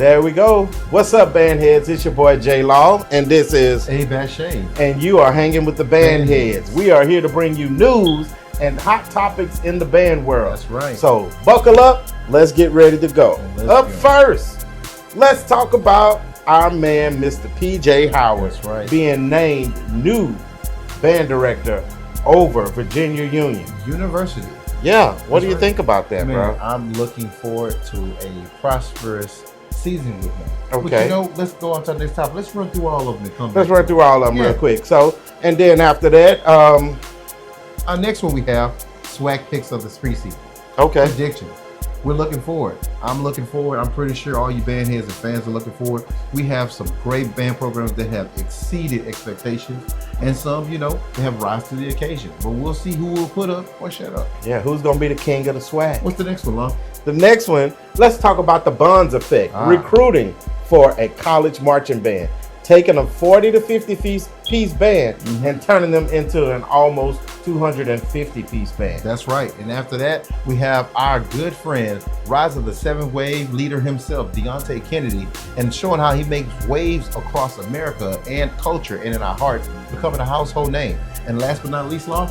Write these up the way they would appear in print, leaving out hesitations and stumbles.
There we go. What's up, Bandheads? It's your boy J Law, and this is A Shane. And you are hanging with the Bandheads. We are here to bring you news and hot topics in the band world. That's right. So buckle up. Let's get ready to go. First, let's talk about our man, Mr. PJ Howard, That's right. being named new band director over Virginia Union University. Yeah. What do you right. think about that, bro? I'm looking forward to a prosperous season with him. Okay. But let's go on to the next topic. Let's run through all of them. Let's run through all of them real quick. So, and then after that, our next one we have swag picks of the preseason. Okay. Predictions. We're looking forward. I'm looking forward. I'm pretty sure all you bandheads and fans are looking forward. We have some great band programs that have exceeded expectations, and some, they have rise to the occasion. But we'll see who will put up or shut up. Yeah, who's gonna be the king of the swag? What's the next one, Lon? The next one, let's talk about the Bonds effect. Recruiting for a college marching band. Taking a 40 to 50 piece band and turning them into an almost 250 piece band. That's right. And after that, we have our good friend, Rise of the Seventh Wave leader himself, Deontay Kennedy, and showing how he makes waves across America and culture and in our hearts, becoming a household name. And last but not least, Law?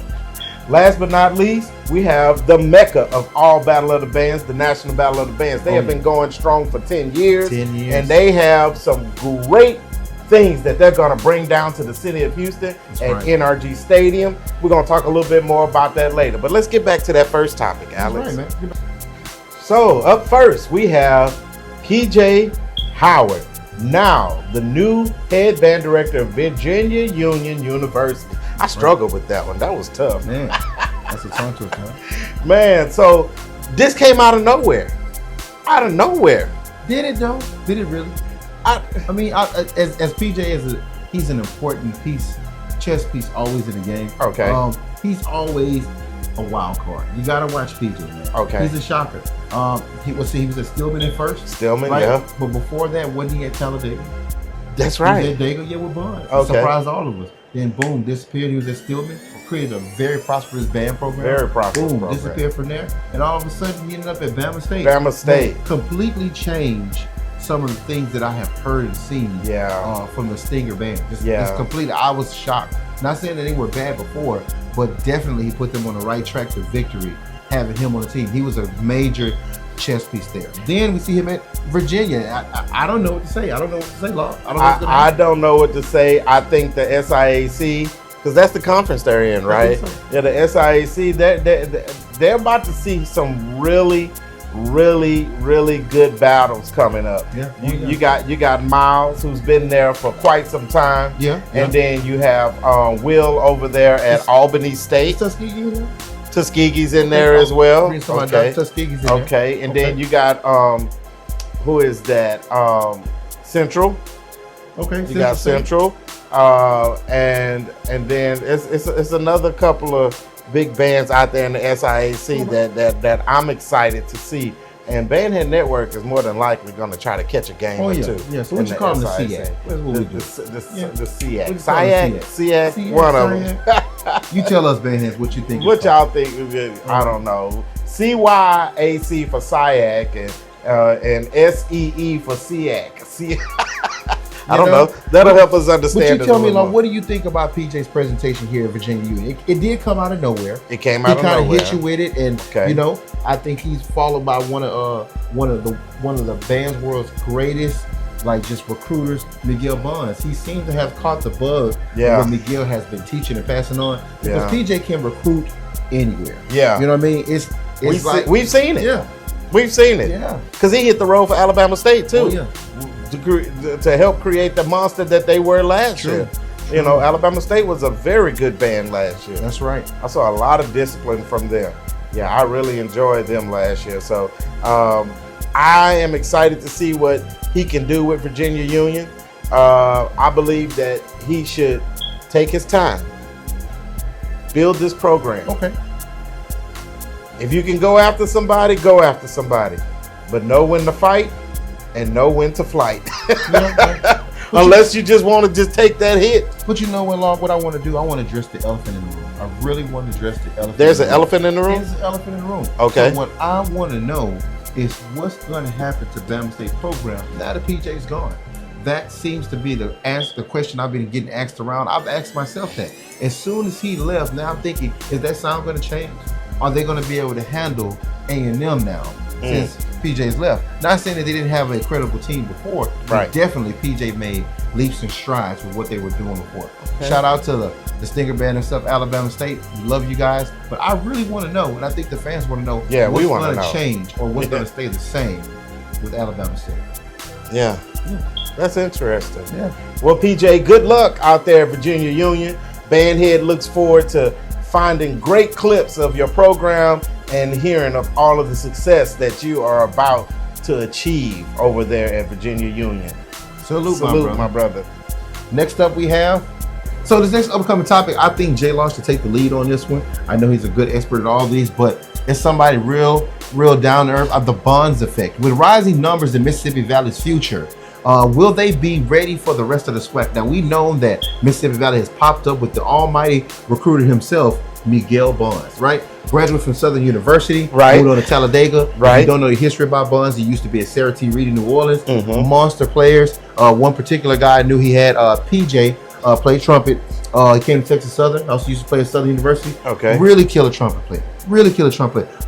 Last but not least, we have the mecca of all Battle of the Bands, the National Battle of the Bands. They have been going strong for 10 years. 10 years. And they have some great things that they're going to bring down to the city of Houston at NRG Stadium. We're going to talk a little bit more about that later. But let's get back to that first topic, Alex. That's right, man. So up first, we have PJ Howard, now the new head band director of Virginia Union University. I struggled with that one. That was tough. Man, that's a tongue twister, huh? Man, so this came out of nowhere. Out of nowhere. Did it though? Did it really? As PJ he's an important chess piece always in the game. Okay. He's always a wild card. You gotta watch PJ, man. Okay. He's a shocker. He was at Stillman at first. Stillman, right? yeah. But before that, wasn't he at Talladega? That's right. He was at Dago, with Bonds. Okay. Surprised all of us. Then boom, disappeared. He was at Stillman. Created a very prosperous band program. Very prosperous program. Disappeared from there, and all of a sudden he ended up at Bama State. Bama State. Completely changed some of the things that I have heard and seen from the Stinger band. Just completely, I was shocked. Not saying that they were bad before, but definitely he put them on the right track to victory, having him on the team. He was a major chess piece there. Then we see him at Virginia. I don't know what to say. I don't know what to say, Law. I don't know what to say. I think the SIAC, because that's the conference they're in, right? So. Yeah, the SIAC, they're about to see some really good battles coming up. Yeah. You got Miles, who's been there for quite some time. Yeah. And then you have Will over there at Albany State. Tuskegee's in there as well. Okay. Tuskegee's in there. Okay. And then you got who is that? Central. Okay. You got Central. And then it's another couple of big bands out there in the SIAC that I'm excited to see. And Bandhead Network is more than likely going to try to catch a game or two. Yeah, so what you call them, the SIAC? That's what we do. The SIAC. SIAC, one of them. You tell us, Bandheads, what you think. What y'all think? I don't know. CYAC for SIAC and SEE for SIAC. I don't know. That'll help us understand. But you tell me, Long, what do you think about PJ's presentation here at Virginia Union? It did come out of nowhere. It came out of nowhere. He kind of hit you with it, and I think he's followed by one of the band's world's greatest, just recruiters, Miguel Bonds. He seems to have caught the bug of what Miguel has been teaching and passing on. Because PJ can recruit anywhere. Yeah, you know what I mean. We've seen it. Yeah, we've seen it. Yeah, because he hit the road for Alabama State too. Oh, yeah. To help create the monster that they were last year. Alabama State was a very good band last year. That's right. I saw a lot of discipline from them. Yeah, I really enjoyed them last year. So I am excited to see what he can do with Virginia Union. I believe that he should take his time, build this program. Okay. If you can go after somebody, go after somebody. But know when to fight and know when to flight. Unless you just want to just take that hit. But you know what I want to do? I want to address the elephant in the room. I really want to address the elephant. There's an elephant in the room? There's an elephant in the room. Okay. So what I want to know is what's going to happen to Bama State program now that PJ's gone. That seems to be the question I've been getting asked around. I've asked myself that. As soon as he left, now I'm thinking, is that sound going to change? Are they going to be able to handle A&M now since PJ's left? Not saying that they didn't have a credible team before, but definitely PJ made leaps and strides with what they were doing before. Okay. Shout out to the Stinger Band and stuff, Alabama State. We love you guys, but I really want to know, and I think the fans want to know, what's going to change or what's going to stay the same with Alabama State. Yeah. That's interesting. Yeah. Well, PJ, good luck out there at Virginia Union. Bandhead looks forward to finding great clips of your program and hearing of all of the success that you are about to achieve over there at Virginia Union. Salute, my brother. Next up we have, so this next upcoming topic, I think Jay Law should take the lead on this one. I know he's a good expert at all these, but it's somebody real down to earth of the Bonds effect. With rising numbers in Mississippi Valley's future, will they be ready for the rest of the SWAC? Now, we know that Mississippi Valley has popped up with the almighty recruiter himself, Miguel Bonds, right? Graduate from Southern University, moved on to Talladega. If you don't know the history about Bonds, he used to be at Sarah T. Reed in New Orleans. Monster players. One particular guy I knew he had, PJ, played trumpet. He came to Texas Southern. Also used to play at Southern University. Okay. Really killer trumpet player.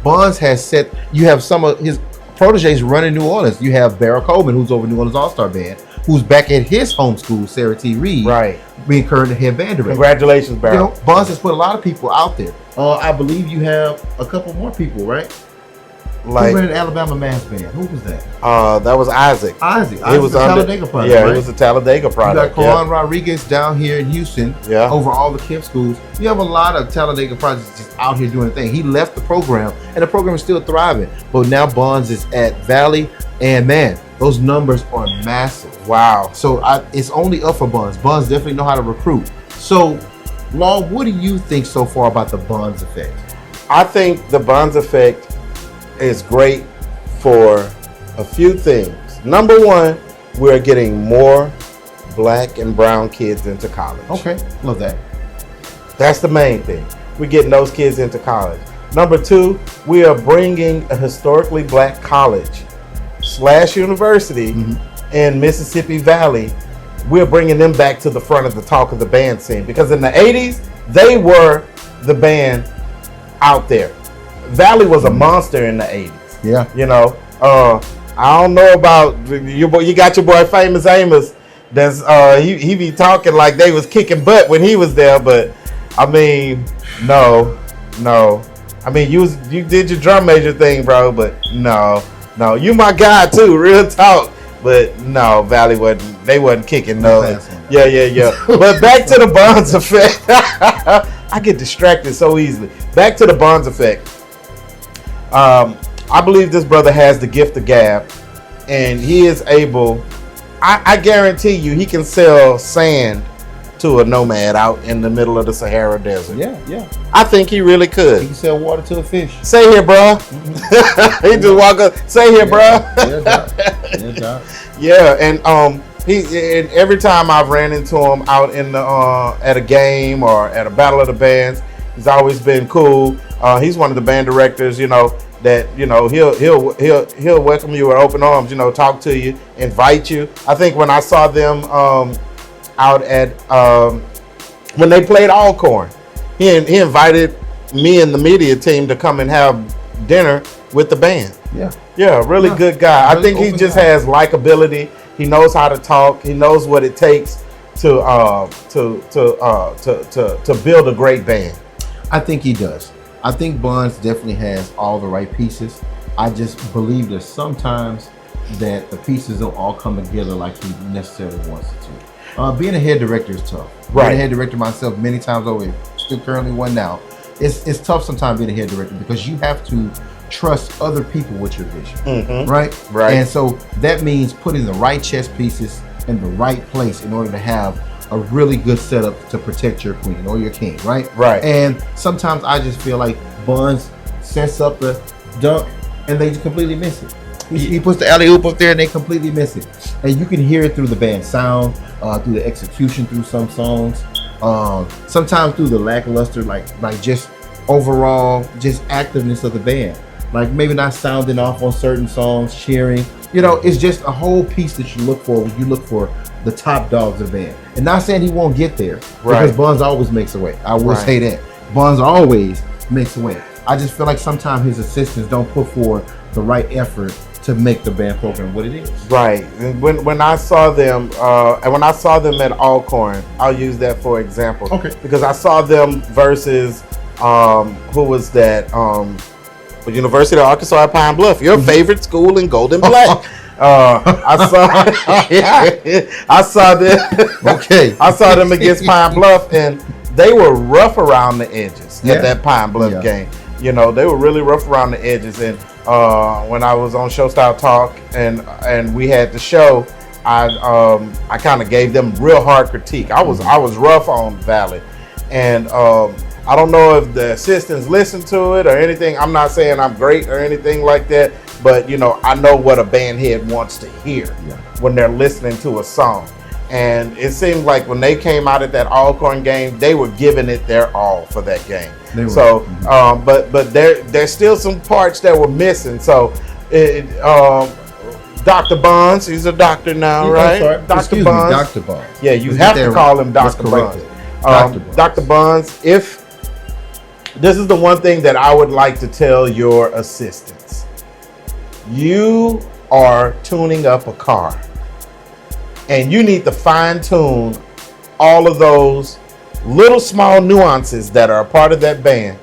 Bonds has set, you have some of his proteges running New Orleans. You have Barrel Coleman, who's over New Orleans All-Star Band, who's back at his home school, Sarah T. Reed, being current head band director. Congratulations, Barrel. You know, Bonds has put a lot of people out there. I believe you have a couple more people, right? Like, who ran an Alabama mass band? Who was that? That was Isaac. It was a Talladega project. Yeah, it was a Talladega project. You got Karan Rodriguez down here in Houston, over all the KIPP schools. You have a lot of Talladega projects just out here doing the thing. He left the program, and the program is still thriving. But now Bonds is at Valley, and man, those numbers are massive. Wow. So it's only up for Bonds. Bonds definitely know how to recruit. So, Law, what do you think so far about the Bonds effect? I think the Bonds effect is great for a few things. Number one, we're getting more black and brown kids into college. Okay, love that. That's the main thing. We're getting those kids into college. Number two, we are bringing a historically black college / university in Mississippi Valley. We're bringing them back to the front of the talk of the band scene, because in the 80s, they were the band out there. Valley was a monster in the 80s. Yeah. You know, I don't know about your boy. You got your boy Famous Amos. That's he be talking like they was kicking butt when he was there, but I mean, no. I mean, you did your drum major thing, bro, but no, you my guy too, real talk. But no, Valley wasn't kicking no. Yeah. But back to the Bonds effect. I get distracted so easily. Back to the Bonds effect. I believe this brother has the gift of gab, and he is able, I guarantee you, he can sell sand to a nomad out in the middle of the Sahara Desert. Yeah. I think he really could. He can sell water to a fish. Say here, bro. He just walk up. Say here, bro. Yeah, and and every time I've ran into him out in the at a game or at a battle of the bands, he's always been cool. He's one of the band directors, that he'll welcome you with open arms, talk to you, invite you. I think when I saw them out at when they played Alcorn, he invited me and the media team to come and have dinner with the band. Really good guy. Really, I think he just has likability. He knows how to talk. He knows what it takes to build a great band. I think he does. I think Bonds definitely has all the right pieces. I just believe that sometimes that the pieces don't all come together like he necessarily wants it to. Being a head director is tough. Being a head director myself many times over, still currently one now. It's tough sometimes being a head director because you have to trust other people with your vision, right? And so that means putting the right chess pieces in the right place in order to have a really good setup to protect your queen or your king, right? And sometimes I just feel like Bonds sets up the dunk and they just completely miss it. He puts the alley-oop up there and they completely miss it. And you can hear it through the band sound, through the execution, through some songs, sometimes through the lackluster, like just overall just activeness of the band. like maybe not sounding off on certain songs, cheering. It's just a whole piece that you look for when you look for the top dogs of the band. And not saying he won't get there, because Buns always makes a way. I will say that. Buns always makes a way. I just feel like sometimes his assistants don't put forward the right effort to make the band program what it is. Right. And when I saw them, at Alcorn, I'll use that for example. Okay. Because I saw them versus who was that? University of Arkansas at Pine Bluff, your favorite school in Golden Black. I saw them. Okay. I saw them against Pine Bluff, and they were rough around the edges at that Pine Bluff game. They were really rough around the edges. And when I was on Show Style Talk and we had the show, I kind of gave them real hard critique. I was rough on Valley, and I don't know if the assistants listened to it or anything. I'm not saying I'm great or anything like that, but I know what a band head wants to hear when they're listening to a song. And it seemed like when they came out at that Alcorn game, they were giving it their all for that game. So, but there's still some parts that were missing. So, Dr. Bonds, he's a doctor now, right? Dr. Bonds. Dr. Bonds. Yeah, you have to call him Dr. Bonds. Dr. Bonds, if this is the one thing that I would like to tell your assistants, you are tuning up a car. And you need to fine tune all of those little small nuances that are a part of that band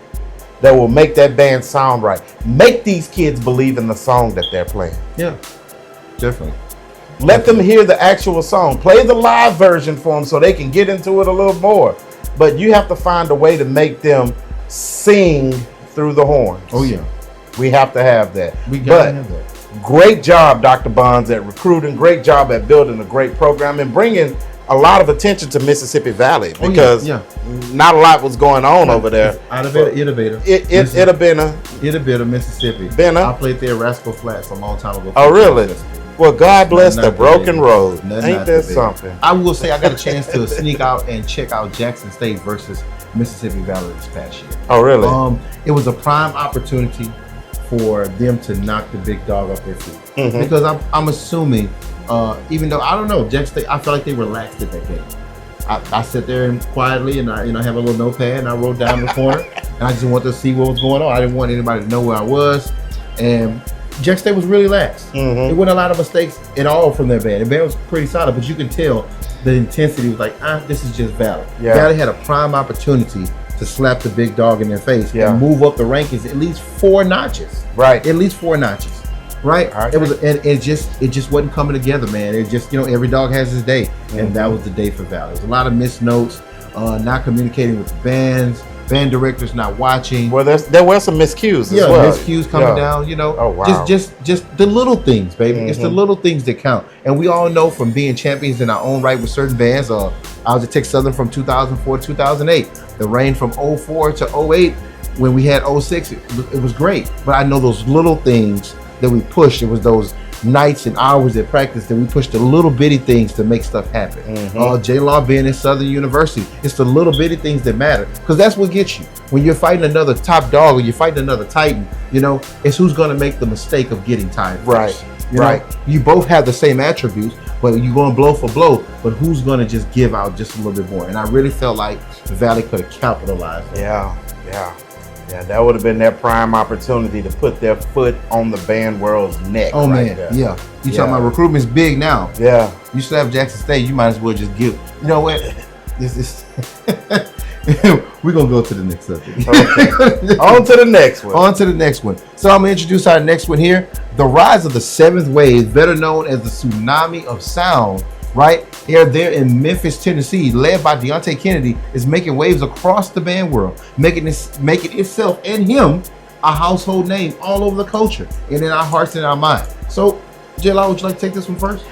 that will make that band sound right. Make these kids believe in the song that they're playing. Yeah, definitely. Let them hear the actual song. Play the live version for them so they can get into it a little more. But you have to find a way to make them sing through the horns. Oh, yeah. We have to have that. We got to have that. Great job, Dr. Bonds, at recruiting. Great job at building a great program and bringing a lot of attention to Mississippi Valley, because not a lot was going on over there. It'd have been a Mississippi. I played there at Rascal Flats a long time ago. Oh, really? Well, God bless the broken road. Ain't that something? I will say I got a chance to sneak out and check out Jackson State versus Mississippi Valley this past year. Oh, really? It was a prime opportunity for them to knock the big dog off their feet. Because I'm assuming, even though I don't know, Jackson State, I felt like they relaxed at that game. I sat there and quietly, and I have a little notepad, and I wrote down the corner, and I just wanted to see what was going on. I didn't want anybody to know where I was, and Jackson State was really lax. It wasn't a lot of mistakes at all from their band. The band was pretty solid, but you can tell the intensity was like, this is just Valley. Valley had a prime opportunity to slap the big dog in their face and move up the rankings at least 4 notches. Right. At least 4 notches. Right. It was, and it just wasn't coming together, man. It just, every dog has his day, and that was the day for Valley. There's a lot of missed notes, not communicating with the bands, band directors not watching. Well, there were some miscues as well. Yeah, miscues coming down. Oh, wow. Just the little things, baby. It's the little things that count. And we all know from being champions in our own right with certain bands. I was at Texas Southern from 2004 to 2008. The reign from 04 to 08, when we had 06, it was great. But I know those little things that we pushed. It was those nights and hours at practice that we pushed the little bitty things to make stuff happen. J-Law being in Southern University, it's the little bitty things that matter, because that's what gets you. When you're fighting another top dog or you're fighting another Titan, it's who's going to make the mistake of getting tired first. Right. You both have the same attributes, but you're going blow for blow, but who's going to just give out just a little bit more? And I really felt like Valley could have capitalized. Yeah, that would have been their prime opportunity to put their foot on the band world's neck. Oh, man. There. Yeah. You talking about recruitment's big now. Yeah. You still have Jackson State, you might as well just give. You know what? This is we're going to go to the next subject. Okay. On to the next one. On to the next one. So I'm going to introduce our next one here. The rise of the seventh wave, better known as the tsunami of sound, right? Here, there in Memphis, Tennessee, led by Deontay Kennedy, is making waves across the band world, making itself and him a household name all over the culture and in our hearts and our minds. So, J-Law, would you like to take this one first?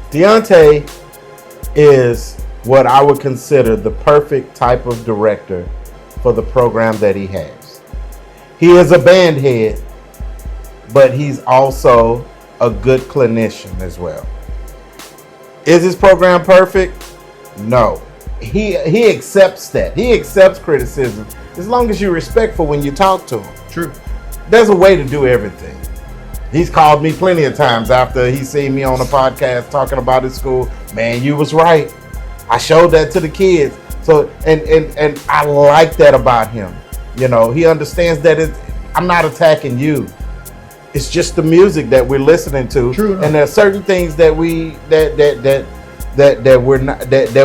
Deontay is what I would consider the perfect type of director for the program that he has. He is a band head, but he's also a good clinician as well. Is his program perfect? No. he accepts that. He accepts criticism as long as you're respectful when you talk to him. True. There's a way to do everything. He's called me plenty of times after he seen me on a podcast talking about his school. Man, you was right. I showed that to the kids. So and I like that about him. You know, he understands that I'm not attacking you. It's just the music that we're listening to. True enough. And there are certain things that we that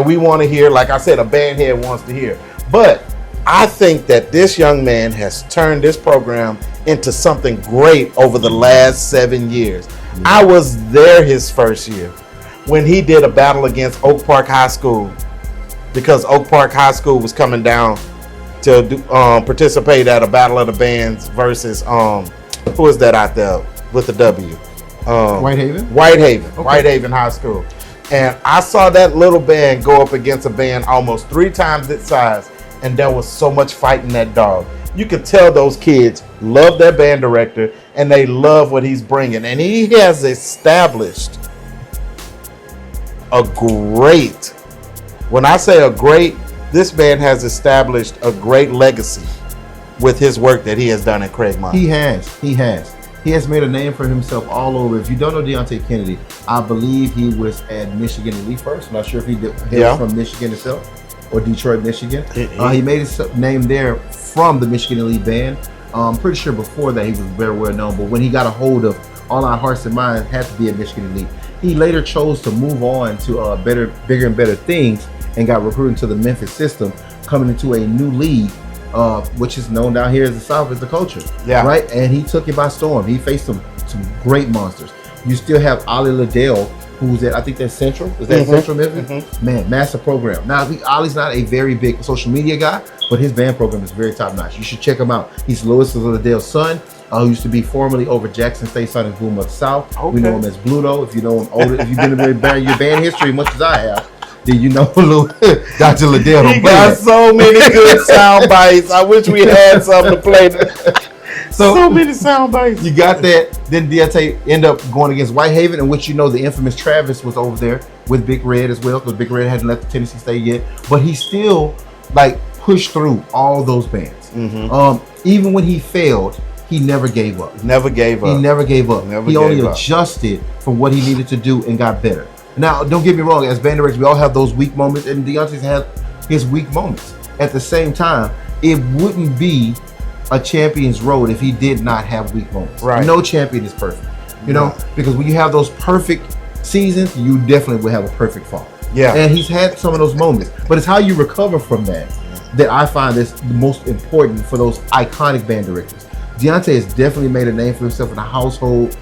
we want to hear. Like I said, a bandhead wants to hear. But I think that this young man has turned this program into something great over the last 7 years. Yeah. I was there his first year when he did a battle against Oak Park High School, because Oak Park High School was coming down to participate at a battle of the bands versus who is that out there with the W? Whitehaven? Whitehaven. Okay. Whitehaven High School. And I saw that little band go up against a band almost 3 times its size, and there was so much fight in that dog. You could tell those kids love their band director and they love what he's bringing. And he has established a great, when I say a great, this man has established a great legacy with his work that he has done at Craigmont. He has made a name for himself all over. If you don't know Deontay Kennedy, I believe he was at Michigan Elite first. I'm not sure if he was from Michigan itself or Detroit, Michigan. He made his name there from the Michigan Elite Band. I'm pretty sure before that he was very well known, but when he got a hold of All Our Hearts and Minds, had to be at Michigan Elite. He later chose to move on to bigger and better things and got recruited to the Memphis system, coming into a new league, which is known down here as the South as the culture. Yeah. Right? And he took it by storm. He faced some great monsters. You still have Ali Liddell, who's at, I think that's Central. Is that Central Memphis? Man, massive program. Now, Ali's not a very big social media guy, but his band program is very top notch. You should check him out. He's Louis Liddell's son, who used to be formerly over Jackson State Sonic Boom of the South. Okay. We know him as Bluto. If you know him older, if you've been in your band history much as I have, then you know Dr. Liddell. He got so many good sound bites. I wish we had something to play. So many sound bites. You got that. Then Deontay ended up going against Whitehaven, in which you know the infamous Travis was over there with Big Red as well, because Big Red hadn't left Tennessee State yet. But he still pushed through all those bands. Even when he failed, he never gave up. He never gave up. He only adjusted from what he needed to do and got better. Now, don't get me wrong, as band directors, we all have those weak moments, and Deontay's had his weak moments. At the same time, it wouldn't be a champion's road if he did not have weak moments. Right. No champion is perfect. You know, because when you have those perfect seasons, you definitely will have a perfect fall. Yeah. And he's had some of those moments. But it's how you recover from that I find is the most important for those iconic band directors. Deontay has definitely made a name for himself in the household,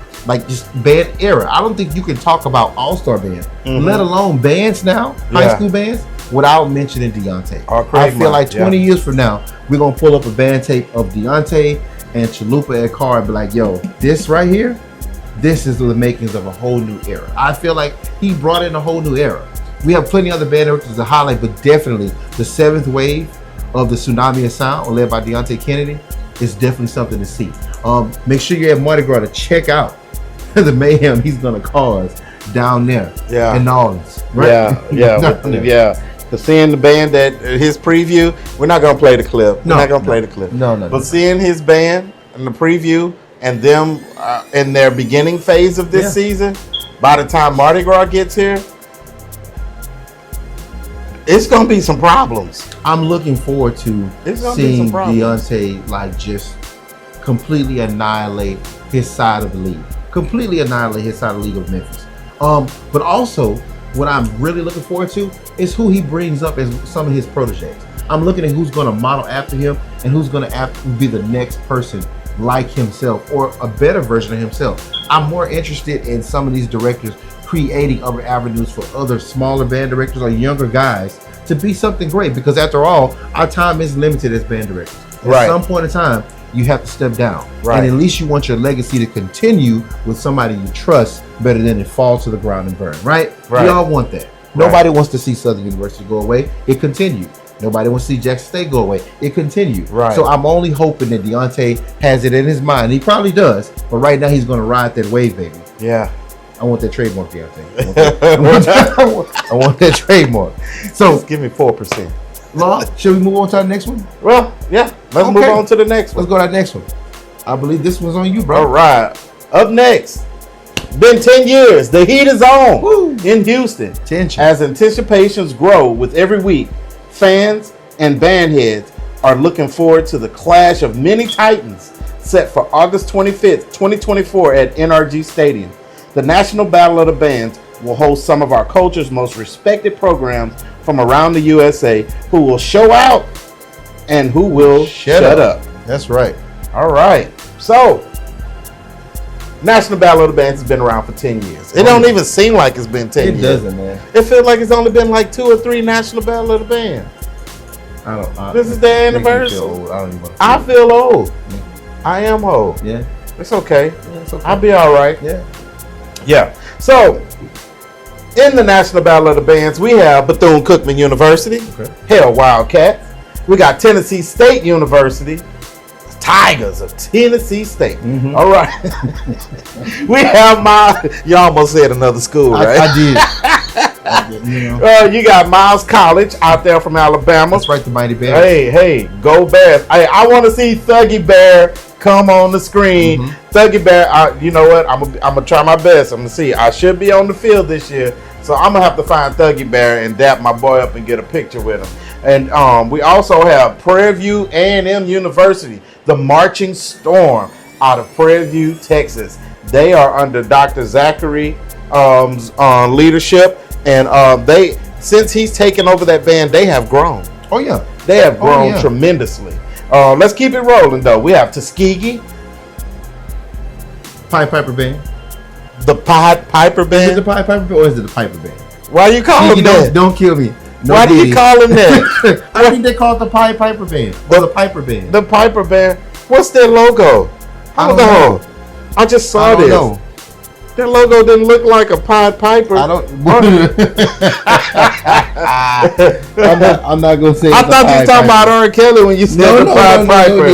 just band era. I don't think you can talk about all-star band, let alone bands now, high school bands, without mentioning Deontay. I feel like 20 years from now, we're going to pull up a band tape of Deontay and Chalupa and Carr and be like, yo, this right here, this is the makings of a whole new era. I feel like he brought in a whole new era. We have plenty of other band directors to highlight, but definitely the seventh wave of the Tsunami of Sound, led by Deontay Kennedy, is definitely something to see. Make sure you're at Mardi Gras to check out the mayhem he's gonna cause down there in New Orleans. Right? Yeah. But seeing the band at his preview, we're not gonna play the clip. No. But seeing his band in the preview and them in their beginning phase of this season, by the time Mardi Gras gets here, it's gonna be some problems. I'm looking forward to seeing Deontay just completely annihilate his side of the league. Completely annihilate his side of the league of Memphis. But also, what I'm really looking forward to is who he brings up as some of his proteges. I'm looking at who's gonna model after him and who's gonna be the next person like himself or a better version of himself. I'm more interested in some of these directors creating other avenues for other smaller band directors or younger guys to be something great, because after all, our time is limited as band directors. At some point in time, you have to step down. And at least you want your legacy to continue with somebody you trust better than it fall to the ground and burn, right? We all want that. Nobody wants to see Southern University go away. It continued. Nobody wants to see Jackson State go away. It continued. So I'm only hoping that Deontay has it in his mind. He probably does, but right now he's going to ride that wave, baby. I want that trademark there, I think. I want that trademark. So just give me 4%. Law, should we move on to the next one? Well, yeah. Let's move on to the next one. Let's go to that next one. I believe this one's on you, bro. All right. Up next. Been 10 years. The heat is on. Woo. In Houston. Tension. As anticipations grow with every week, fans and bandheads are looking forward to the clash of many titans set for August 25th, 2024 at NRG Stadium. The National Battle of the Bands will host some of our culture's most respected programs from around the USA who will show out and who will shut up. That's right. All right. So, National Battle of the Bands has been around for 10 years. It don't even seem like it's been 10 years. It doesn't, man. It feels like it's only been like 2 or 3 National Battle of the Bands. This is their anniversary. I feel old. Yeah. I am old. Yeah. It's okay. Yeah, it's okay. I'll be all right. Yeah. Yeah. So, in the National Battle of the Bands, we have Bethune-Cookman University, Hell Wildcats. We got Tennessee State University, Tigers of Tennessee State. Mm-hmm. All right. We have you almost said another school, right? I did. You know. You got Miles College out there from Alabama. That's right, the Mighty Bears. Hey, go Bears. Hey, I want to see Thuggy Bear come on the screen. Mm-hmm. Thuggy Bear, you know what? I'm gonna try my best. I'm gonna see. I should be on the field this year, so I'm gonna have to find Thuggy Bear and dap my boy up and get a picture with him. And we also have Prairie View A&M University, the Marching Storm out of Prairie View, Texas. They are under Dr. Zachary leadership, and since he's taken over that band, they have grown. Oh yeah, they have grown tremendously. Let's keep it rolling though. We have Tuskegee, Pied Piper Band. The Pied Piper Band. Is it the Pied Piper Band or is it the Piper Band? Why you call him that? Don't kill me. No, why do you call him that? I think they call it the Pied Piper Band or the Piper Band. The Piper Band. What's their logo? I don't know. I just saw this. Know. Their logo didn't look like a Pied Piper. I don't. I'm not gonna say. I thought you were talking about R. Kelly when you said the Pied Piper.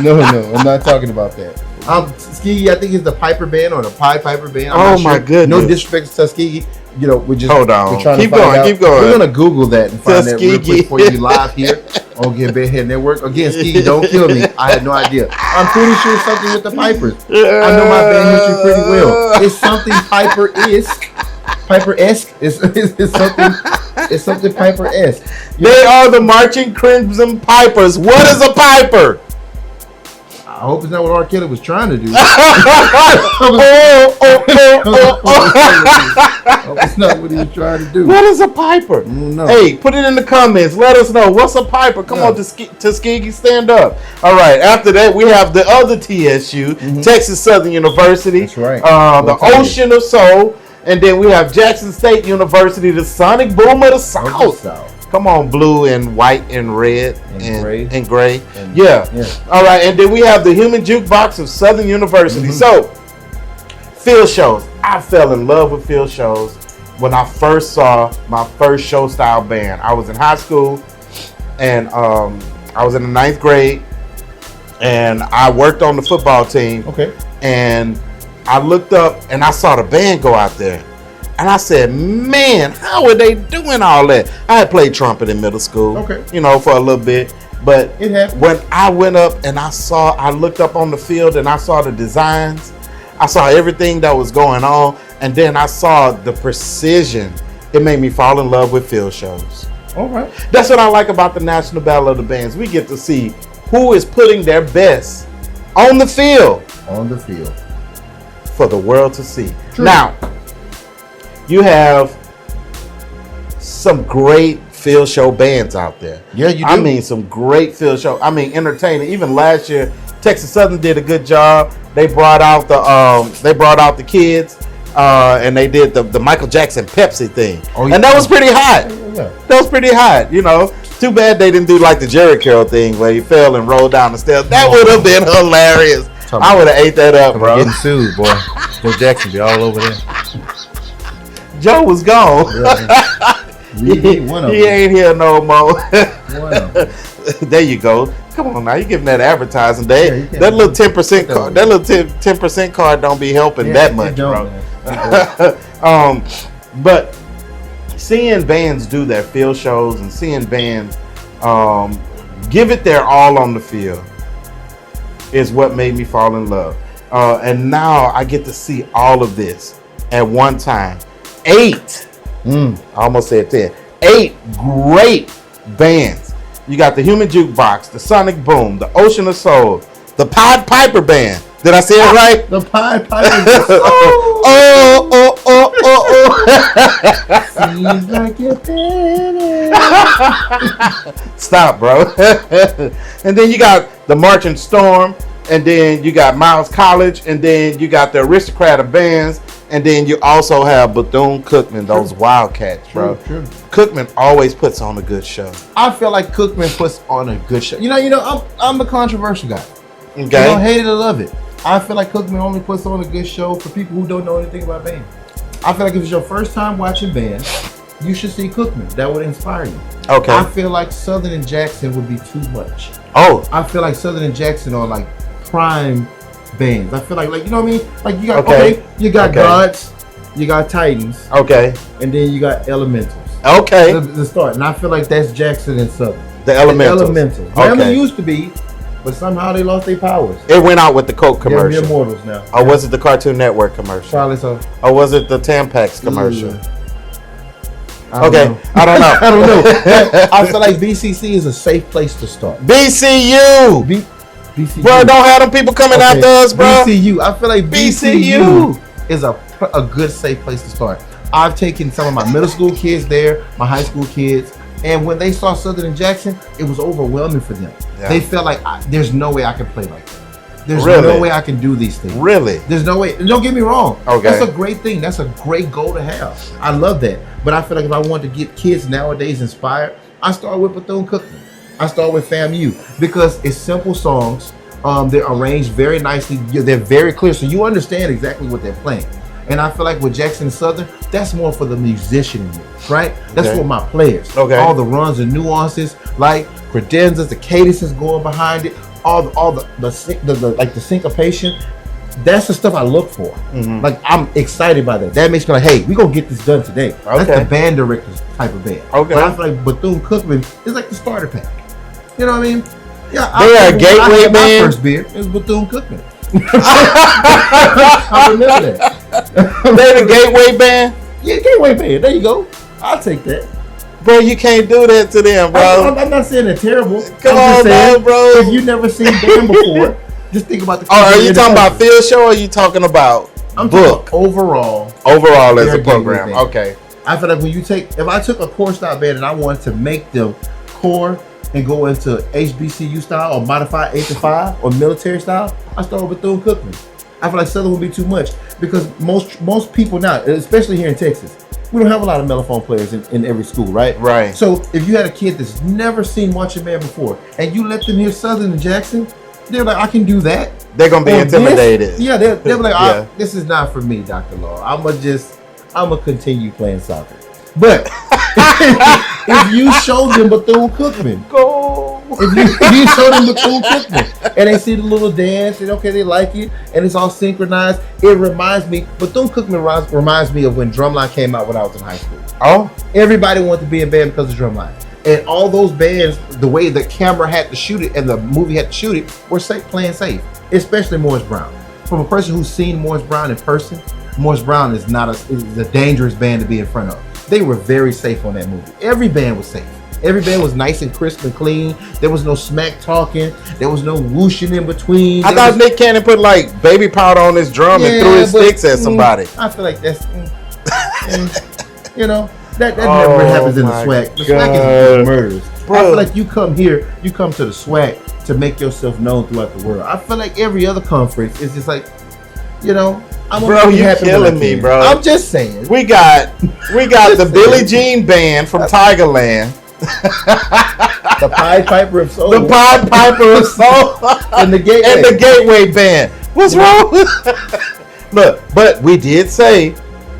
No, I'm not talking about that. Tuskegee, I think it's the Piper Band or the Pied Piper Band. I'm not sure. Goodness! No disrespect to Tuskegee. You know, we're just hold on. We're trying keep to find going. out. Keep going. We're gonna Google that and find that real quick for you live here on Get Bandhead Network. Again, Ski, don't kill me. I had no idea. I'm pretty sure it's something with the Pipers. I know my band history pretty well. It's something Piper-esque. Piper-esque. It's something Piper-esque. They are the Marching Crimson Pipers. What is a Piper? I hope it's not what R. Kelly was trying to do. It's not what he was trying to do. What is a Piper? No. Hey, put it in the comments. Let us know. What's a Piper? Come on, Tuskegee, stand up. All right. After that, we have the other TSU, Texas Southern University. That's right. The Ocean of Soul. And then we have Jackson State University, the Sonic Boom of the South. Come on, blue and white and red and gray. Yeah. All right. And then we have the Human Jukebox of Southern University. So, field shows. I fell in love with field shows when I first saw my first show style band. I was in high school, and I was in the 9th grade, and I worked on the football team. Okay. And I looked up and I saw the band go out there. And I said, man, how are they doing all that? I had played trumpet in middle school, for a little bit. But when I went up and I looked up on the field and I saw the designs, I saw everything that was going on. And then I saw the precision. It made me fall in love with field shows. All right. That's what I like about the National Battle of the Bands. We get to see who is putting their best on the field. On the field. For the world to see. True. Now, you have some great field show bands out there. Yeah, you do. I mean, some great field show. I mean, entertaining. Even last year, Texas Southern did a good job. They brought out the kids, and they did the Michael Jackson Pepsi thing, and that was pretty hot. Yeah. That was pretty hot. Too bad they didn't do like the Jerry Curl thing where he fell and rolled down the stairs. That would have been hilarious. I would have ate that up, bro. Getting sued, boy. Joe Jackson be all over there. Joe was gone. Yeah. He ain't here no more. There you go. Come on now, you giving that advertising. That little 10% card, that little 10% card don't be helping that much, bro. But seeing bands do their field shows and seeing bands give it their all on the field is what made me fall in love. And now I get to see all of this at one time. 8, I almost said 10. 8 great bands. You got the Human Jukebox, the Sonic Boom, the Ocean of Soul, the Pied Piper Band. Did I say it right? The Pied Piper. Seems like you're better. Stop, bro. And then you got the Marching Storm, and then you got Miles College, and then you got the Aristocrat of Bands, and then you also have Bethune-Cookman, those Wildcats, bro. True. Cookman always puts on a good show. I feel like Cookman puts on a good show. You know, I'm a controversial guy. Okay. You don't hate it or love it. I feel like Cookman only puts on a good show for people who don't know anything about band. I feel like if it's your first time watching band, you should see Cookman. That would inspire you. Okay. I feel like Southern and Jackson would be too much. Oh. I feel like Southern and Jackson are like prime bands. I feel like you know what I mean? Like you got you got Gods, you got Titans. Okay. And then you got Elementals. Okay. The start. And I feel like that's Jackson and Southern. The Elementals. Elementals. They used to be, but somehow they lost their powers. It went out with the Coke commercial. They're immortals now. Or was it the Cartoon Network commercial? Probably so. Or was it the Tampax commercial? I don't know. I don't know. I don't know. I feel like BCC is a safe place to start. BCU. BCU. Bro, don't have them people coming after us, bro. BCU. I feel like BCU is a good safe place to start. I've taken some of my middle school kids there, my high school kids, and when they saw Southern and Jackson, it was overwhelming for them. Yeah. They felt like there's no way I can play like that. There's no way I can do these things. Really? There's no way. Don't get me wrong. Okay. That's a great thing. That's a great goal to have. I love that. But I feel like if I want to get kids nowadays inspired, I start with Bethune-Cookman. I start with FAMU because it's simple songs. They're arranged very nicely. They're very clear, so you understand exactly what they're playing. And I feel like with Jackson Southern, that's more for the musician in me, right? That's for my players. Okay. All the runs and nuances, like credenzas, the cadences going behind it, all the syncopation. That's the stuff I look for. Mm-hmm. Like I'm excited by that. That makes me like, hey, we're gonna get this done today. Okay. That's the band director's type of band. Okay. But I feel like Bethune-Cookman is like the starter pack. You know what I mean? Yeah. They are a gateway band. My first beer is Bethune-Cookman. I remember that. They the gateway band? Yeah, gateway band. There you go. I'll take that. Bro, you can't do that to them, bro. I'm not saying they're terrible. Come on, man, bro. If you've never seen band before, just think about the. Oh, are you talking about field show or are you talking about book? Overall. Overall as a program. Okay. I feel like if I took a core style band and I wanted to make them core and go into HBCU style or modified 8-to-5 or military style, I start with Bethune-Cookman. I feel like Southern would be too much because most people now, especially here in Texas, we don't have a lot of mellophone players in every school, right? Right. So if you had a kid that's never seen marching band before and you let them hear Southern and Jackson, they're like, I can do that. They're gonna be intimidated. Yeah, they'll be like, this is not for me, Dr. Law. I'm gonna continue playing soccer. But if you show them Bethune-Cookman, if you show them Bethune-Cookman and they see the little dance and they like it and it's all synchronized, it reminds me. Bethune-Cookman reminds me of when Drumline came out when I was in high school. Oh, everybody wanted to be in band because of Drumline, and all those bands, the way the camera had to shoot it and the movie had to shoot it, were playing safe. Especially Morris Brown. From a person who's seen Morris Brown in person, Morris Brown is a dangerous band to be in front of. They were very safe on that movie. Every band was safe. Every band was nice and crisp and clean. There was no smack talking. There was no whoosing in between. I thought Nick Cannon put like baby powder on his drum and threw his sticks at somebody. I feel like that's, that never happens in the SWAC. The SWAC is murderous. Bro. I feel like you come here, you come to the SWAC to make yourself known throughout the world. I feel like every other conference is just like, bro, you killing me, bro. I'm just saying. We got the Billie Jean Band from Tigerland. The Pied Piper of Soul. The Pied Piper of Soul. And the Gateway Band. What's wrong? Look, but we did say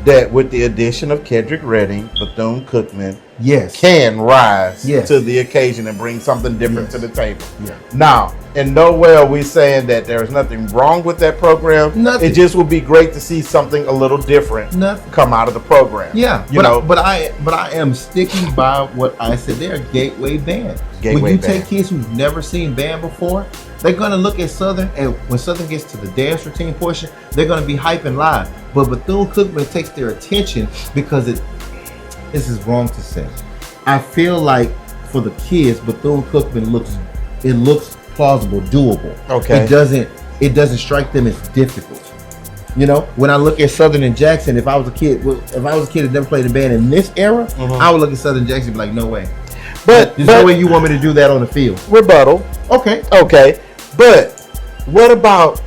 that with the addition of Kedrick Redding, Bethune-Cookman yes, can rise yes, to the occasion and bring something different yes, to the table. Yeah. Now, in no way are we saying that there's nothing wrong with that program. Nothing. It just would be great to see something a little different come out of the program. Yeah, but I am sticking by what I said. They're a gateway band. When you take kids who've never seen band before, they're going to look at Southern, and when Southern gets to the dance routine portion, they're going to be hyping live. But Bethune-Cookman takes their attention because this is wrong to say. I feel like for the kids, Bethune-Cookman looks plausible, doable. Okay. It doesn't strike them as difficult. You know, when I look at Southern and Jackson, if I was a kid that never played in band in this era, I would look at Southern Jackson and be like, no way. There's no way you want me to do that on the field. Rebuttal. Okay. But what about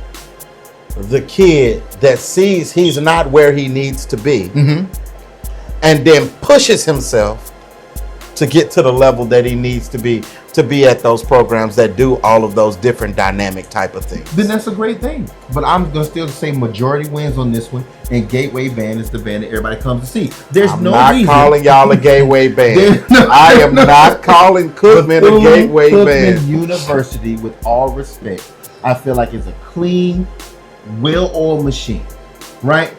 the kid that sees he's not where he needs to be and then pushes himself to get to the level that he needs to be at those programs that do all of those different dynamic type of things? Then that's a great thing. But I'm going to still say majority wins on this one, and Gateway Band is the band that everybody comes to see. I'm not calling y'all a Gateway Band. I am not calling Cookman a Gateway Band. Cookman University, with all respect, I feel like it's a clean, well-oiled machine, right?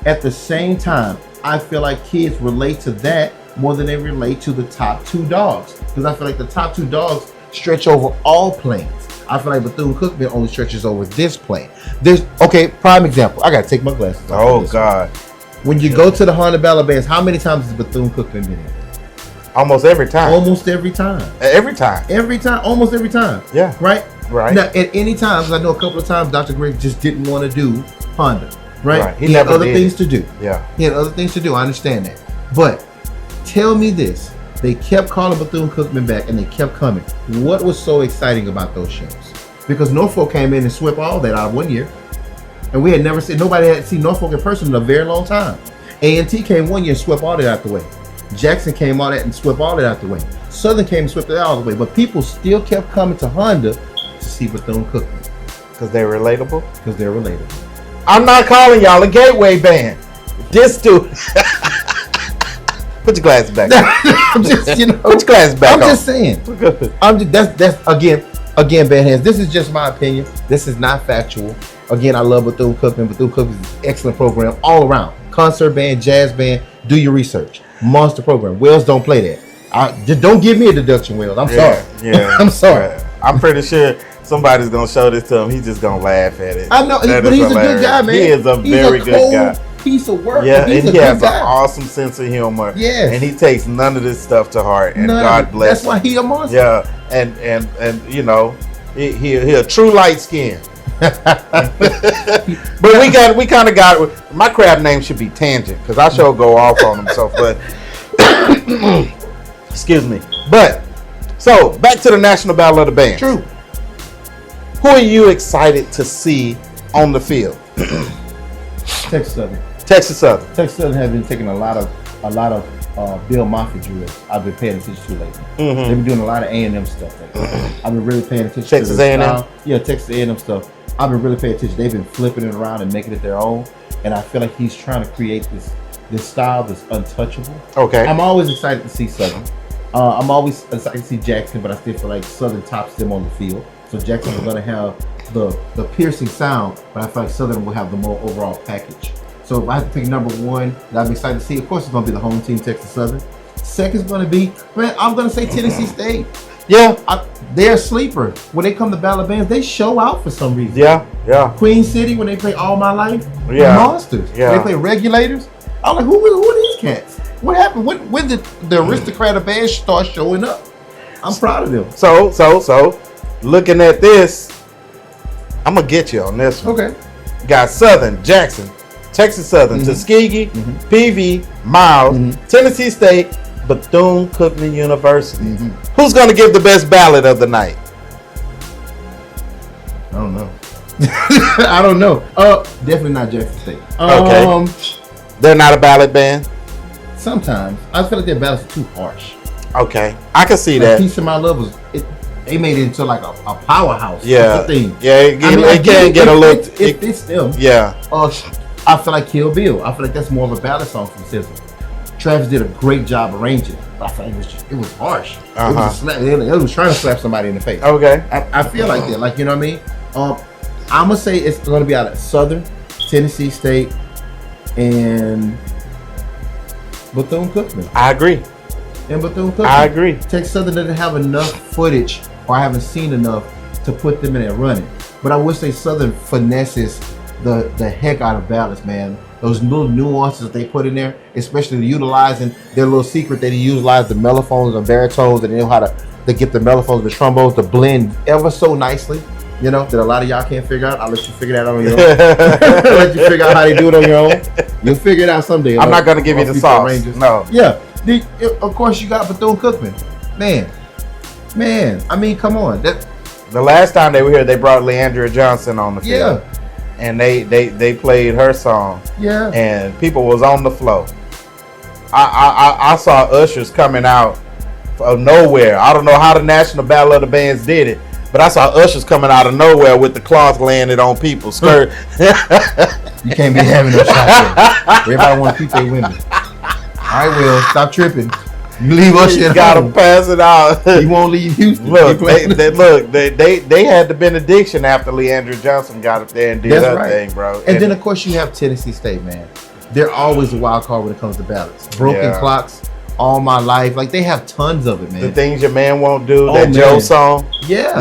At the same time, I feel like kids relate to that more than they relate to the top two dogs, because I feel like the top two dogs stretch over all planes. I feel like Bethune-Cookman only stretches over this plane. Prime example. I gotta take my glasses off. Oh God! When you go to the Honda Ballot Bands, how many times has Bethune-Cookman been in? Almost every time. Almost every time. Every time. Every time. Almost every time. Yeah. Right. Now, at any time, because I know a couple of times Dr. Griggs just didn't want to do Honda. Right. He had other things to do. Yeah. He had other things to do. I understand that, but tell me this. They kept calling Bethune-Cookman back, and they kept coming. What was so exciting about those shows? Because Norfolk came in and swept all that out of one year. And we had never seen, nobody had seen Norfolk in person in a very long time. A&T came one year and swept all that out the way. Jackson came on that and swept all that out the way. Southern came and swept it all the way. But people still kept coming to Honda to see Bethune-Cookman. Because they're relatable? Because they're relatable. I'm not calling y'all a Gateway Band. This dude... Put your glasses back on. I'm just, put your glasses back on. I'm just saying. That's again, Bandheads. This is just my opinion. This is not factual. Again, I love Bethune-Cookman. Bethune-Cookman is an excellent program all around. Concert band, jazz band. Do your research. Monster program. Wells don't play that. Just don't give me a deduction, Wells. I'm sorry. Yeah. I'm sorry. I'm pretty sure somebody's gonna show this to him. He's just gonna laugh at it. I know, but he's a good guy, man. He is a very good guy. Piece of work. Yeah, and he has an awesome sense of humor. Yes. And he takes none of this stuff to heart. And God bless him. That's why he a monster. Yeah. And you know, he a true light skin. But we kind of got, my crab name should be Tangent, because I sure go off on him. So, but excuse me. But so back to the National Battle of the Bands. True. Who are you excited to see on the field? Texas Southern. Texas Southern has been taking a lot of Bill Moffitt drills. I've been paying attention to lately. They've been doing a lot of A&M stuff lately. I've been really paying attention Texas to A&M? Yeah, Texas A&M stuff. I've been really paying attention. They've been flipping it around and making it their own. And I feel like he's trying to create this style that's untouchable. Okay. I'm always excited to see Southern. I'm always excited to see Jackson, but I still feel like Southern tops them on the field. So Jackson is going to have the piercing sound, but I feel like Southern will have the more overall package. So if I have to pick number one that I'm excited to see, of course it's going to be the home team, Texas Southern. Second is going to be, I'm going to say Tennessee State. Yeah. They're a sleeper. When they come to Battle Bands, they show out for some reason. Yeah. Queen City, when they play All My Life, yeah. monsters. Yeah. When they play Regulators. I'm like, who are these cats? What happened? When did the aristocrat of bands start showing up? I'm proud of them. So, looking at this, I'm going to get you on this one. Okay. Got Southern, Jackson, Texas Southern, Tuskegee, PV, Miles, Tennessee State, Bethune-Cookman University. Who's going to give the best ballad of the night? I don't know. I don't know. Definitely not Jackson State. Okay. They're not a ballad band? Sometimes. I feel like their ballads are too harsh. Okay. I can see like that. Piece of My Love was... They made it into like a powerhouse. Yeah. Thing. Yeah, it can get a look. It fits them. Yeah. I feel like Kill Bill. I feel like that's more of a ballad song from SZA. Travis did a great job arranging it. But I feel like it was harsh. It was a slap. It was trying to slap somebody in the face. Okay. I feel like that. Like, you know what I mean? I'm gonna say it's gonna be out of Southern, Tennessee State, and Bethune-Cookman. I agree. And Bethune-Cookman. I agree. Texas Southern doesn't have enough footage, or I haven't seen enough to put them in that running. But I would say Southern finesses the heck out of ballads, man. Those little nuances that they put in there, especially utilizing their little secret that they utilize the mellophones and baritones, and they know how to get the mellophones, the trombones to blend ever so nicely. You know, that a lot of y'all can't figure out. I'll let you figure that out on your own. I'll let you figure out how they do it on your own. You'll figure it out someday. I'm not going to give you the sauce. Arranges. No. Yeah. Of course, you got Bethune-Cookman. Man. I mean, come on. The last time they were here, they brought Leandria Johnson on the field. Yeah. And they played her song. Yeah. And people was on the floor. I saw ushers coming out of nowhere. I don't know how the National Battle of the Bands did it, but I saw ushers coming out of nowhere with the cloth landed on people's skirt. You can't be having no shot there. Everybody want to keep their women. I will. Stop tripping. You leave Usher at gotta home. Pass it out. He won't leave Houston. Look, they had the benediction after Leandria Johnson got up there and did that thing, bro. And then of course you have Tennessee State, man. They're always a wild card when it comes to ballads. Broken Clocks, All My Life, like they have tons of it, man. The Things Your Man Won't Do, that Joe song. Yeah.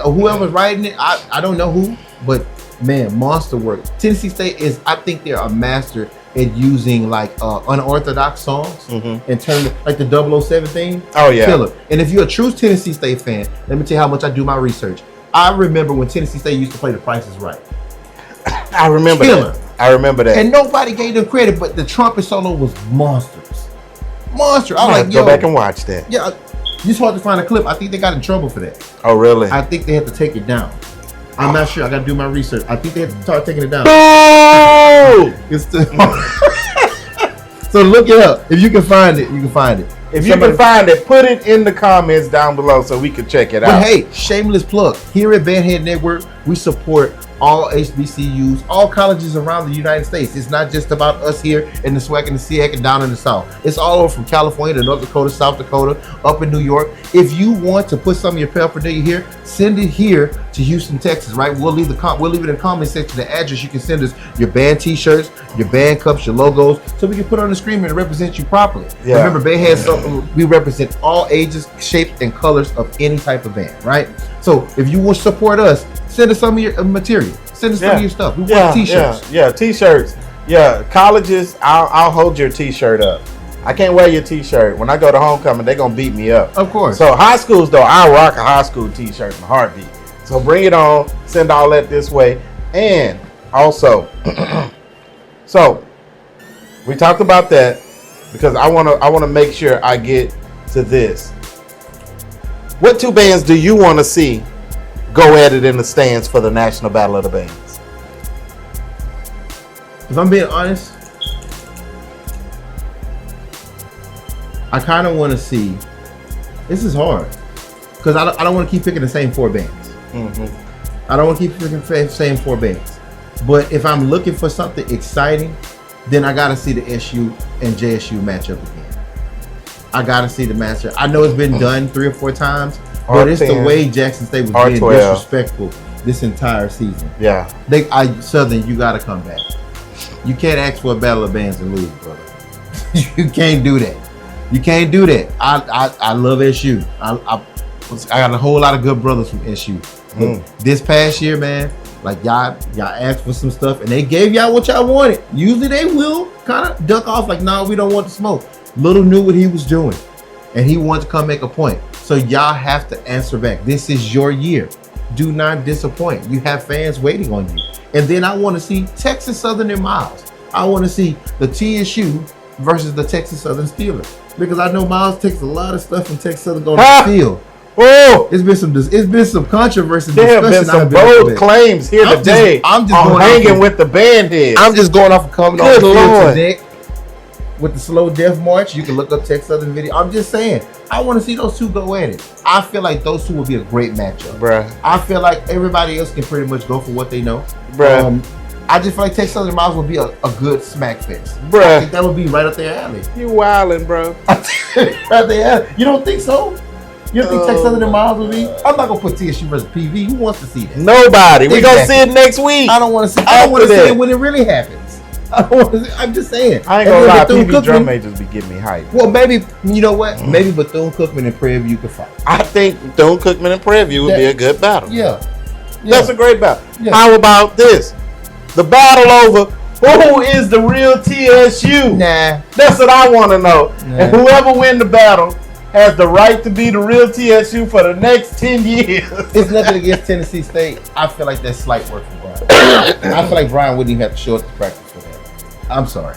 Whoever's writing it, I don't know who, but man, monster work. Tennessee State is, I think they're a master at using like unorthodox songs and turn like the 007 thing. Oh yeah, killer. And if you're a true Tennessee State fan, let me tell you how much I do my research. I remember when Tennessee State used to play The Price Is Right. I remember that. I remember that. And nobody gave them credit, but the trumpet solo was monstrous. Monster. I'm like, go back and watch that. Yeah, it's hard to find a clip. I think they got in trouble for that. Oh really? I think they had to take it down. I'm not sure. I got to do my research. I think they had to start taking it down. So look it up. If you can find it, you can find it. If you can find it, put it in the comments down below so we can check it out. But hey, shameless plug. Here at Bandhead Network, we support all HBCUs, all colleges around the United States. It's not just about us here in the SWAC and the SEAC and down in the South. It's all over from California to North Dakota, South Dakota, up in New York. If you want to put some of your paraphernalia here, send it here to Houston, Texas, right? We'll leave it in the comment section, the address. You can send us your band t-shirts, your band cups, your logos, so we can put on the screen and represent you properly. Yeah. Remember, Bandhead, we represent all ages, shapes, and colors of any type of band, right? So if you will support us, send us some of your material. Send us some of your stuff. We want t-shirts. Yeah, t-shirts. Yeah, colleges, I'll hold your t-shirt up. I can't wear your t-shirt. When I go to homecoming, they're going to beat me up. Of course. So high schools, though, I rock a high school t-shirt in a heartbeat. So bring it on. Send all that this way. And also, so we talked about that because I want to make sure I get to this. What two bands do you want to see go at it in the stands for the National Battle of the Bands? If I'm being honest, I kind of want to see. This is hard because I don't want to keep picking the same four bands. I don't want to keep picking the same four bands. But if I'm looking for something exciting, then I got to see the SU and JSU matchup again. I got to see the matchup. I know it's been done 3 or 4 times, but it's the way Jackson State was being disrespectful this entire season. Yeah. Southern, you got to come back. You can't ask for a battle of bands and lose, brother. You can't do that. You can't do that. I love SU. I got a whole lot of good brothers from SU. This past year, man, like y'all asked for some stuff and they gave y'all what y'all wanted. Usually they will kind of duck off like, no, we don't want the smoke. Little knew what he was doing and he wanted to come make a point. So y'all have to answer back. This is your year. Do not disappoint. You have fans waiting on you. And then I want to see Texas Southern and Miles. I want to see the TSU versus the Texas Southern Steelers. Because I know Miles takes a lot of stuff from Texas Southern going to the field. Oh, it's been some controversy. There have been some bold claims here today. I'm just hanging with the Bandheads. I'm just going off of coming off the field today with the slow death march. You can look up Texas Southern video. I'm just saying, I want to see those two go at it. I feel like those two will be a great matchup, bruh. I feel like everybody else can pretty much go for what they know, bruh. I just feel like Texas Southern Miles would be a good smack fest. Bruh. I think that would be right up their alley. You wildin', bro. Right up their alley. You don't think so? You don't think Texas Southern Miles would be? I'm not gonna put TSU versus PV. Who wants to see that? Nobody. We're gonna see it next week. I don't want to see. I don't want to see it when it really happens. I'm just saying. I ain't gonna lie. PV drum may just be getting me hyped. Well, maybe you know what? Maybe Bethune-Cookman and Prairie View could fight. I think Bethune-Cookman and Prairie View would be a good battle. Yeah. That's a great battle. Yeah. How about this? The battle over who is the real TSU? Nah. That's what I want to know. Nah. And whoever win the battle has the right to be the real TSU for the next 10 years. It's nothing against Tennessee State. I feel like that's slight work for Brian. I feel like Brian wouldn't even have to show up to practice for that. I'm sorry.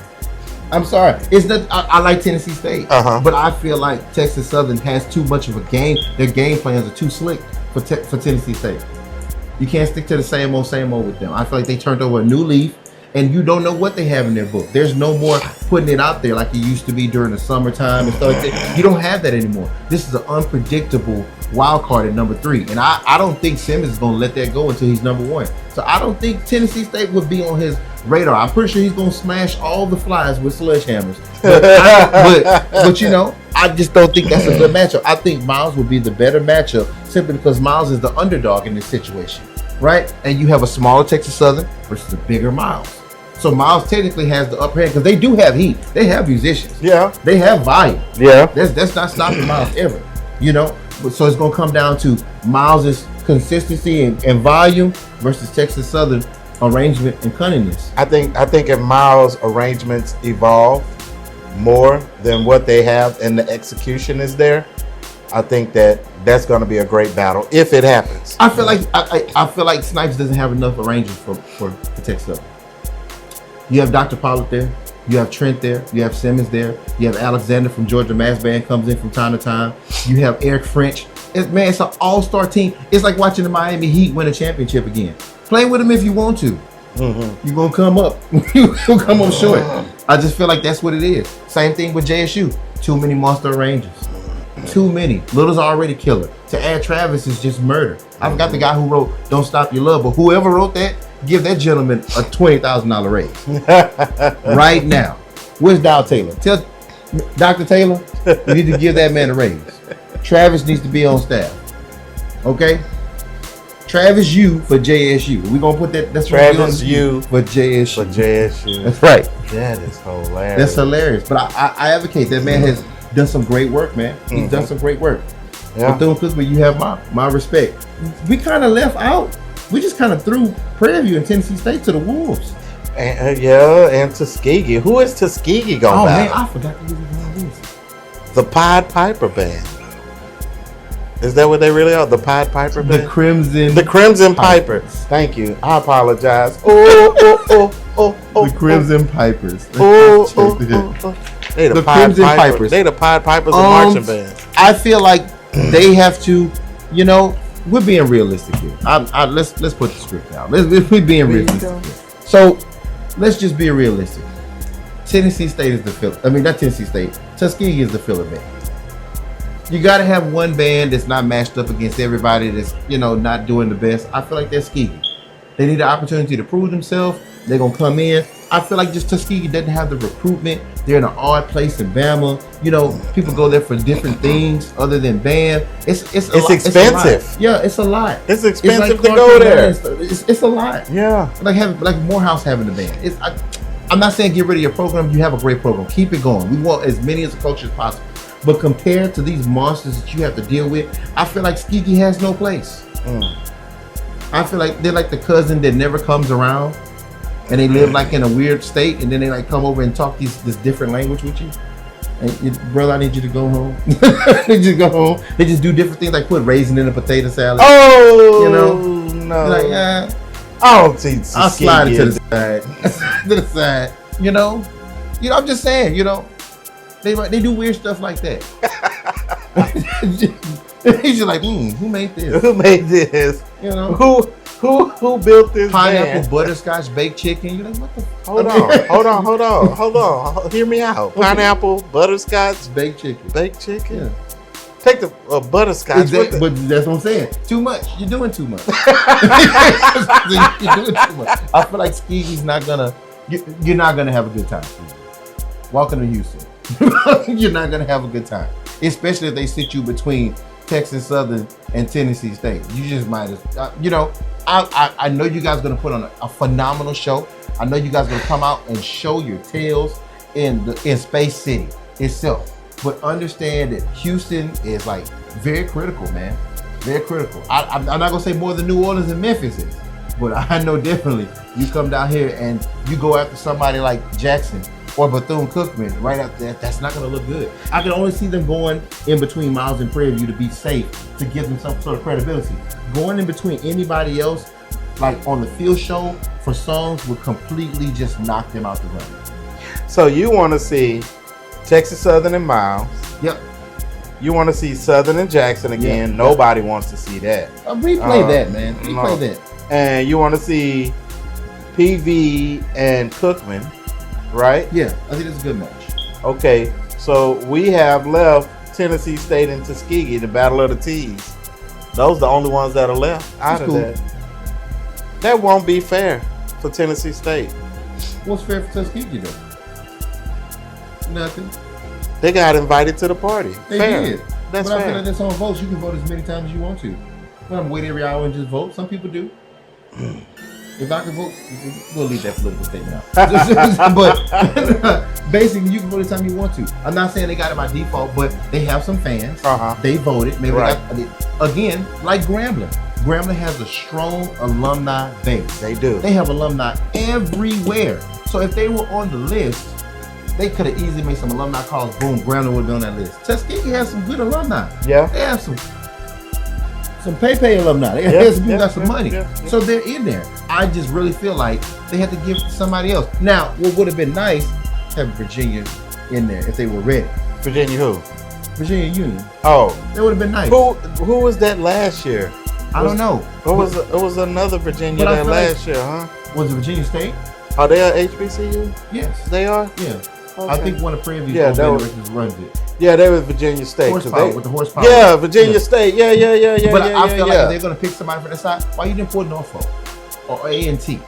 It's not. I like Tennessee State, but I feel like Texas Southern has too much of a game. Their game plans are too slick for Tennessee State. You can't stick to the same old with them. I feel like they turned over a new leaf, and you don't know what they have in their book. There's no more putting it out there like it used to be during the summertime and stuff like that. You don't have that anymore. This is an unpredictable wild card at number 3, and I don't think Simmons is going to let that go until he's number 1. So I don't think Tennessee State would be on his radar. I'm pretty sure he's going to smash all the flies with sledgehammers. But you know, I just don't think that's a good matchup. I think Miles would be the better matchup simply because Miles is the underdog in this situation, right? And you have a smaller Texas Southern versus a bigger Miles. So Miles technically has the upper hand because they do have heat. They have musicians. Yeah. They have volume. Yeah. That's not stopping Miles ever, you know? So it's going to come down to Miles' consistency and volume versus Texas Southern arrangement and cunningness. I think if Miles' arrangements evolve more than what they have and the execution is there, I think that's going to be a great battle if it happens. I feel like I feel like Snipes doesn't have enough arrangements for Texas Southern. You have Dr. Pollard there. You have Trent there. You have Simmons there. You have Alexander from Georgia Mass Band comes in from time to time. You have Eric French. It's an all-star team. It's like watching the Miami Heat win a championship again. Play with them if you want to. You're going to come up. You're going to come up short. I just feel like that's what it is. Same thing with JSU. Too many monster arrangers. Too many. Little's already killer. To add Travis is just murder. I forgot the guy who wrote Don't Stop Your Love, but whoever wrote that, give that gentleman a $20,000 raise. Right now. Where's Dow Taylor? Tell Dr. Taylor, you need to give that man a raise. Travis needs to be on staff. Okay? Travis U for JSU. We're going to put that. That's Travis U for JSU. For JSU. That's right. That is hilarious. That's hilarious. But I advocate that man has done some great work, man. He's done some great work. Yeah. But you have my respect. We kind of left out. We just kind of threw Prairie View and Tennessee State to the wolves. And Tuskegee. Who is Tuskegee going to battle? Man, I forgot who was this. The Pied Piper Band. Is that what they really are? The Pied Piper Band? The Crimson Pipers. Thank you. I apologize. Oh. The Crimson Pipers. They the Pied Pipers. They the Pied Pipers of marching bands. I feel like they have to, you know, we're being realistic here. Let's put the script out. We're being realistic here. So let's just be realistic. Tennessee State is the filler. I mean, not Tennessee State. Tuskegee is the filler band. You got to have one band that's not matched up against everybody that's, you know, not doing the best. I feel like that's Tuskegee. They need an opportunity to prove themselves. They're going to come in. I feel like just Tuskegee doesn't have the recruitment. They're in an odd place in Bama. You know, people go there for different things other than band. It's expensive. Yeah, it's a lot. It's expensive to go there. It's a lot. Yeah. Like Morehouse having a band. I'm not saying get rid of your program. You have a great program. Keep it going. We want as many as a coach as possible. But compared to these monsters that you have to deal with, I feel like Tuskegee has no place. I feel like they're like the cousin that never comes around, and they live like in a weird state, and then they like come over and talk this different language with you. And brother, I need you to go home. They just go home. They just do different things, like put raisin in a potato salad. Oh, you know, no. Like, I don't see. I'll slide it to the side. To the side. You know. I'm just saying. You know. They do weird stuff like that. He's just like, who made this? Who made this? You know, who built this? Pineapple band? butterscotch baked chicken. You're like, what the? Hold on. Hear me out. Pineapple butterscotch baked chicken. Baked chicken. Yeah. Take the butterscotch. Exactly, but that's what I'm saying. Too much. You're doing too much. You're doing too much. I feel like Skeezy's not gonna. You're not gonna have a good time. Welcome to Houston. You're not gonna have a good time, especially if they sit you between Texas Southern and Tennessee State. You just might as I know you guys are gonna put on a phenomenal show. I know you guys are gonna come out and show your tails in Space City itself. But understand that Houston is like very critical, man. Very critical. I'm not gonna say more than New Orleans and Memphis is, but I know definitely you come down here and you go after somebody like Jackson or Bethune-Cookman right after that, that's not gonna look good. I can only see them going in between Miles and Prairie View to be safe, to give them some sort of credibility. Going in between anybody else, like on the field show for songs, would completely just knock them out the run. So you want to see Texas Southern and Miles. Yep. You want to see Southern and Jackson again. Yep. Nobody wants to see that. Replay that, man. Replay that. And you want to see PV and Cookman, right? Yeah, I think it's a good match. Okay, so we have left Tennessee State and Tuskegee, the Battle of the T's. Those are the only ones that are left out of that. That won't be fair for Tennessee State. What's fair for Tuskegee though? Nothing. They got invited to the party. They fair. did. That's but I fair. feel like that's on votes. You can vote as many times as you want to. You don't wait every hour and just vote. Some people do. If I can vote, we'll leave that political statement out. But basically, you can vote anytime you want to. I'm not saying they got it by default, but they have some fans. They voted. Maybe again, like Grambling. Grambling has a strong alumni base. They do. They have alumni everywhere. So if they were on the list, they could have easily made some alumni calls. Boom, Grambling would be on that list. Tuskegee has some good alumni. Yeah. They have some pay alumni. They got some money. So they're in there. I just really feel like they had to give it to somebody else. Now, what would have been nice, have Virginia in there if they were ready. Virginia who? Virginia Union. Oh. That would have been nice. Who was that last year? I don't know. It was another Virginia that last year, huh? Was it Virginia State? Are they at HBCU? Yes. They are? Yeah. Okay. I think one of Prairie View runs it. Yeah, they was Virginia State. With the horsepower. Yeah, Virginia State. Yeah. But I feel like if they're going to pick somebody for the side, why you didn't put Norfolk or A&T? You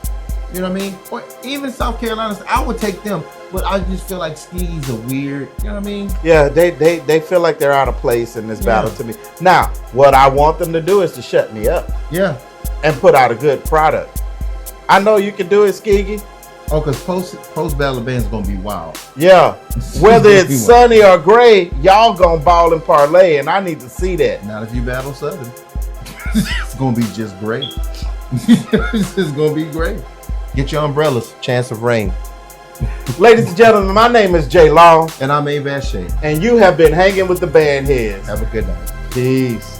know what I mean? Or even South Carolina. I would take them, but I just feel like Skeezy's a weird, you know what I mean? Yeah, they feel like they're out of place in this battle to me. Now, what I want them to do is to shut me up. Yeah. And put out a good product. I know you can do it, Skeezy. Oh, because post battle band's gonna be wild. Yeah. Whether it's sunny or gray, y'all gonna ball and parlay, and I need to see that. Not if you battle Southern. It's gonna be just great. It's just gonna be great. Get your umbrellas. Chance of rain. Ladies and gentlemen, my name is Jay Long. And I'm A. Bache. And you have been hanging with the Bandheads. Have a good night. Peace.